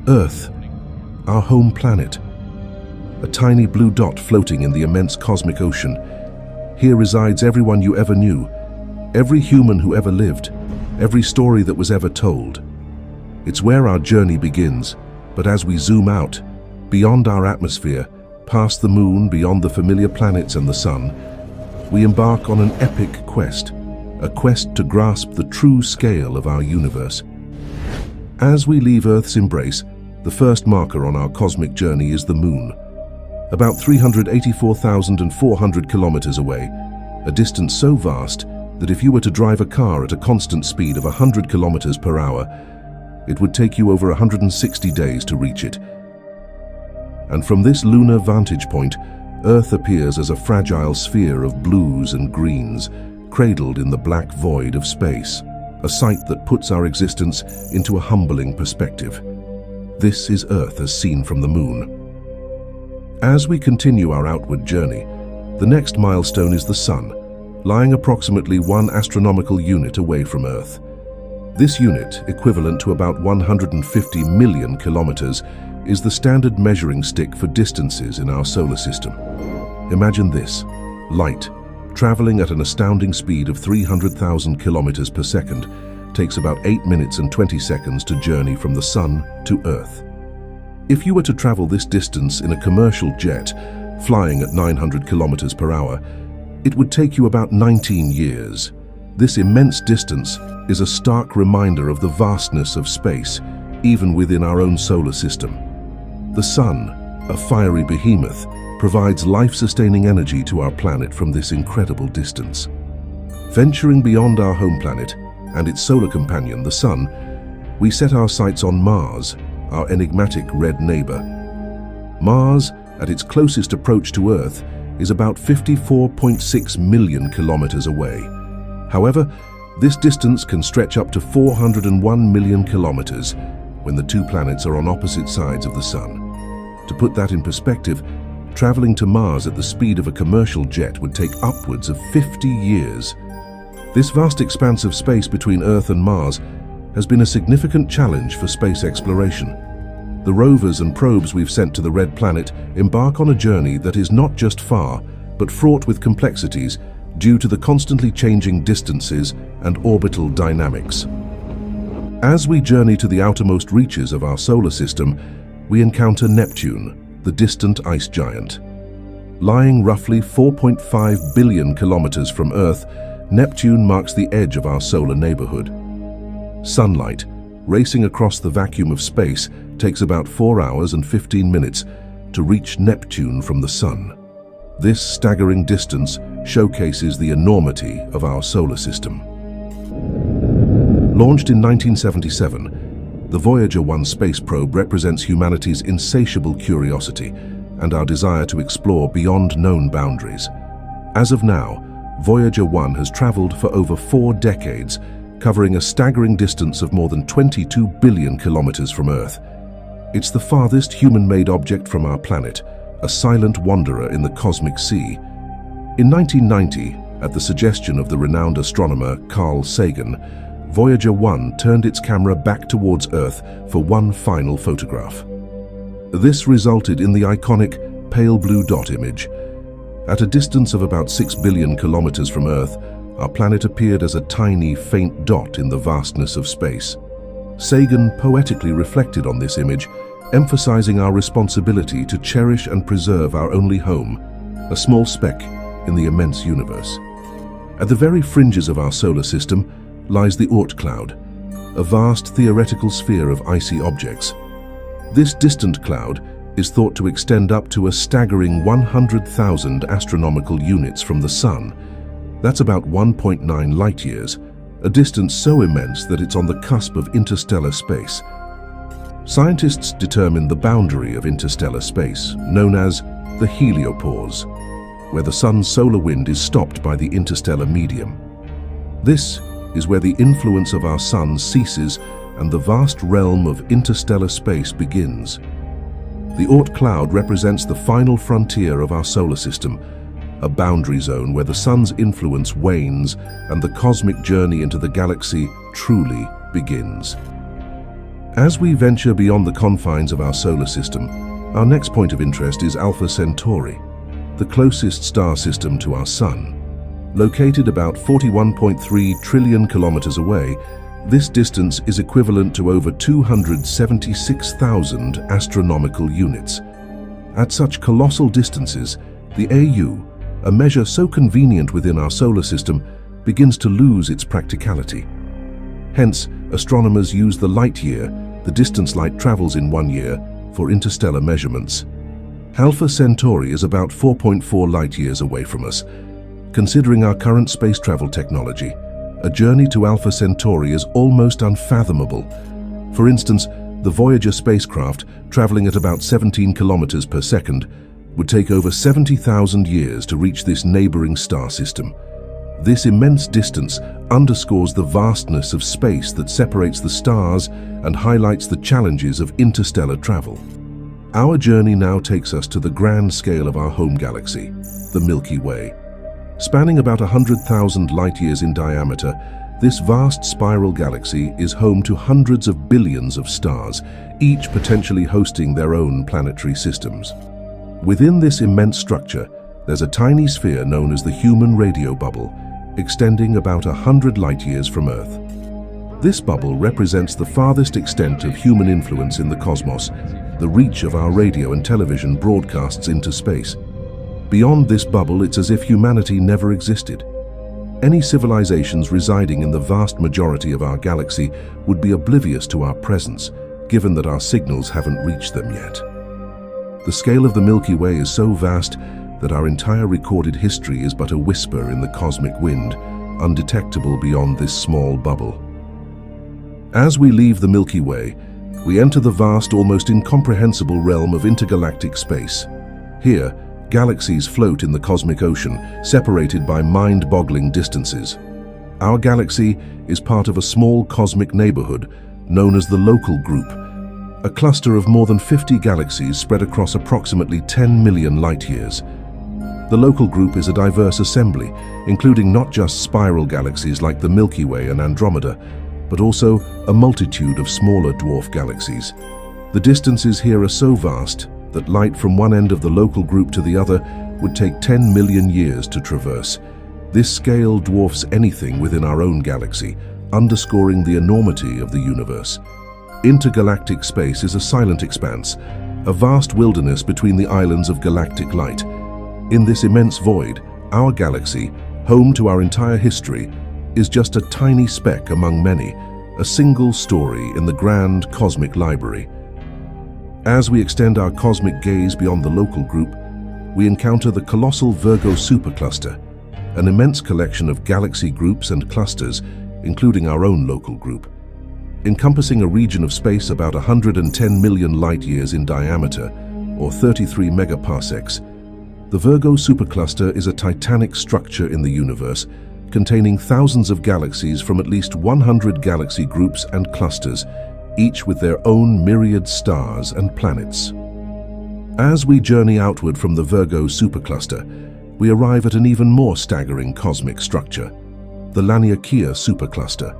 Earth, our home planet. A tiny blue dot floating in the immense cosmic ocean. Here resides everyone you ever knew, every human who ever lived, every story that was ever told. It's where our journey begins, but as we zoom out, beyond our atmosphere, past the moon, beyond the familiar planets and the sun, we embark on an epic quest, a quest to grasp the true scale of our universe. As we leave Earth's embrace, the first marker on our cosmic journey is the moon. About 384,400 kilometers away, a distance so vast that if you were to drive a car at a constant speed of 100 kilometers per hour, it would take you over 160 days to reach it. And from this lunar vantage point, Earth appears as a fragile sphere of blues and greens, cradled in the black void of space, a sight that puts our existence into a humbling perspective. This is Earth as seen from the moon. As we continue our outward journey, the next milestone is the Sun, lying approximately 1 astronomical unit away from Earth. This unit, equivalent to about 150 million kilometers, is the standard measuring stick for distances in our solar system. Imagine this: light, traveling at an astounding speed of 300,000 kilometers per second, takes about 8 minutes and 20 seconds to journey from the Sun to Earth. If you were to travel this distance in a commercial jet, flying at 900 kilometers per hour, it would take you about 19 years. This immense distance is a stark reminder of the vastness of space, even within our own solar system. The Sun, a fiery behemoth, provides life-sustaining energy to our planet from this incredible distance. Venturing beyond our home planet and its solar companion, the Sun, we set our sights on Mars, our enigmatic red neighbor. Mars, at its closest approach to Earth, is about 54.6 million kilometers away. However, this distance can stretch up to 401 million kilometers when the two planets are on opposite sides of the Sun. To put that in perspective, traveling to Mars at the speed of a commercial jet would take upwards of 50 years. This vast expanse of space between Earth and Mars has been a significant challenge for space exploration. The rovers and probes we've sent to the Red Planet embark on a journey that is not just far, but fraught with complexities due to the constantly changing distances and orbital dynamics. As we journey to the outermost reaches of our solar system, we encounter Neptune, the distant ice giant. Lying roughly 4.5 billion kilometers from Earth, Neptune marks the edge of our solar neighborhood. Sunlight, racing across the vacuum of space, takes about 4 hours and 15 minutes to reach Neptune from the Sun. This staggering distance showcases the enormity of our solar system. Launched in 1977, the Voyager 1 space probe represents humanity's insatiable curiosity and our desire to explore beyond known boundaries. As of now, Voyager 1 has traveled for over 4 decades, covering a staggering distance of more than 22 billion kilometers from Earth. It's the farthest human-made object from our planet, a silent wanderer in the cosmic sea. In 1990, at the suggestion of the renowned astronomer Carl Sagan, Voyager 1 turned its camera back towards Earth for one final photograph. This resulted in the iconic pale blue dot image. At a distance of about 6 billion kilometers from Earth, our planet appeared as a tiny, faint dot in the vastness of space. Sagan poetically reflected on this image, emphasizing our responsibility to cherish and preserve our only home, a small speck in the immense universe. At the very fringes of our solar system lies the Oort Cloud, a vast theoretical sphere of icy objects. This distant cloud is thought to extend up to a staggering 100,000 astronomical units from the Sun. That's about 1.9 light-years, a distance so immense that it's on the cusp of interstellar space. Scientists determine the boundary of interstellar space, known as the heliopause, where the Sun's solar wind is stopped by the interstellar medium. This is where the influence of our Sun ceases and the vast realm of interstellar space begins. The Oort Cloud represents the final frontier of our solar system, a boundary zone where the Sun's influence wanes and the cosmic journey into the galaxy truly begins. As we venture beyond the confines of our solar system, our next point of interest is Alpha Centauri, the closest star system to our Sun. Located about 41.3 trillion kilometers away, this distance is equivalent to over 276,000 astronomical units. At such colossal distances, the AU, a measure so convenient within our solar system, begins to lose its practicality. Hence, astronomers use the light year, the distance light travels in 1 year, for interstellar measurements. Alpha Centauri is about 4.4 light years away from us. Considering our current space travel technology, a journey to Alpha Centauri is almost unfathomable. For instance, the Voyager spacecraft, traveling at about 17 kilometers per second, would take over 70,000 years to reach this neighboring star system. This immense distance underscores the vastness of space that separates the stars and highlights the challenges of interstellar travel. Our journey now takes us to the grand scale of our home galaxy, the Milky Way. Spanning about 100,000 light-years in diameter, this vast spiral galaxy is home to hundreds of billions of stars, each potentially hosting their own planetary systems. Within this immense structure, there's a tiny sphere known as the human radio bubble, extending about 100 light-years from Earth. This bubble represents the farthest extent of human influence in the cosmos, the reach of our radio and television broadcasts into space. Beyond this bubble, it's as if humanity never existed. Any civilizations residing in the vast majority of our galaxy would be oblivious to our presence, given that our signals haven't reached them yet. The scale of the Milky Way is so vast that our entire recorded history is but a whisper in the cosmic wind, undetectable beyond this small bubble. As we leave the Milky Way, we enter the vast, almost incomprehensible realm of intergalactic space. Here, galaxies float in the cosmic ocean, separated by mind-boggling distances. Our galaxy is part of a small cosmic neighborhood known as the Local Group, a cluster of more than 50 galaxies spread across approximately 10 million light-years. The Local Group is a diverse assembly, including not just spiral galaxies like the Milky Way and Andromeda, but also a multitude of smaller dwarf galaxies. The distances here are so vast that light from one end of the Local Group to the other would take 10 million years to traverse. This scale dwarfs anything within our own galaxy, underscoring the enormity of the universe. Intergalactic space is a silent expanse, a vast wilderness between the islands of galactic light. In this immense void, our galaxy, home to our entire history, is just a tiny speck among many, a single story in the grand cosmic library. As we extend our cosmic gaze beyond the Local Group, we encounter the colossal Virgo Supercluster, an immense collection of galaxy groups and clusters, including our own Local Group. Encompassing a region of space about 110 million light-years in diameter, or 33 megaparsecs, the Virgo Supercluster is a titanic structure in the universe, containing thousands of galaxies from at least 100 galaxy groups and clusters, each with their own myriad stars and planets. As we journey outward from the Virgo Supercluster, we arrive at an even more staggering cosmic structure, the Laniakea Supercluster.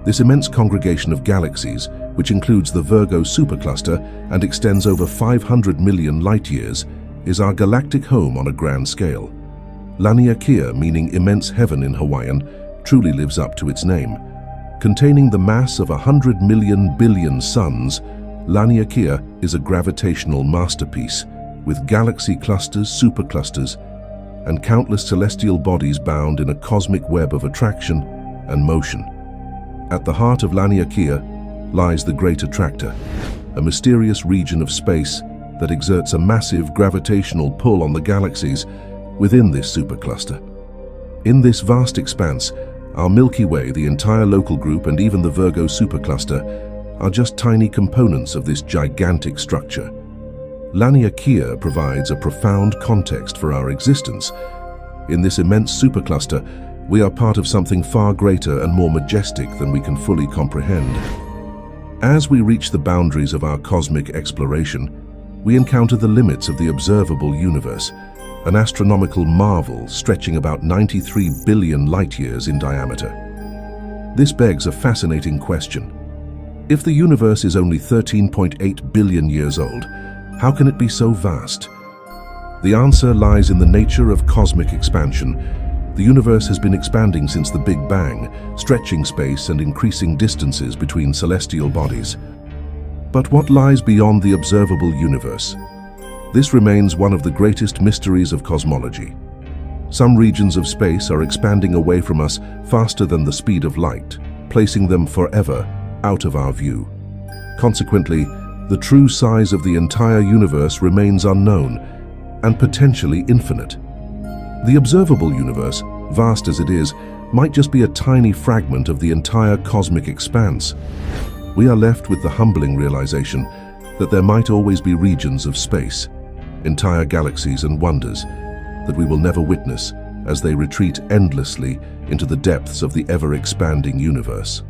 This immense congregation of galaxies, which includes the Virgo Supercluster and extends over 500 million light-years, is our galactic home on a grand scale. Laniakea, meaning immense heaven in Hawaiian, truly lives up to its name. Containing the mass of 100 million billion suns, Laniakea is a gravitational masterpiece, with galaxy clusters, superclusters, and countless celestial bodies bound in a cosmic web of attraction and motion. At the heart of Laniakea lies the Great Attractor, a mysterious region of space that exerts a massive gravitational pull on the galaxies within this supercluster. In this vast expanse, our Milky Way, the entire Local Group, and even the Virgo Supercluster are just tiny components of this gigantic structure. Laniakea provides a profound context for our existence. In this immense supercluster, we are part of something far greater and more majestic than we can fully comprehend. As we reach the boundaries of our cosmic exploration, we encounter the limits of the observable universe, an astronomical marvel stretching about 93 billion light-years in diameter. This begs a fascinating question. If the universe is only 13.8 billion years old, how can it be so vast? The answer lies in the nature of cosmic expansion. The universe has been expanding since the Big Bang, stretching space and increasing distances between celestial bodies. But what lies beyond the observable universe? This remains one of the greatest mysteries of cosmology. Some regions of space are expanding away from us faster than the speed of light, placing them forever out of our view. Consequently, the true size of the entire universe remains unknown and potentially infinite. The observable universe, vast as it is, might just be a tiny fragment of the entire cosmic expanse. We are left with the humbling realization that there might always be regions of space, entire galaxies and wonders that we will never witness as they retreat endlessly into the depths of the ever-expanding universe.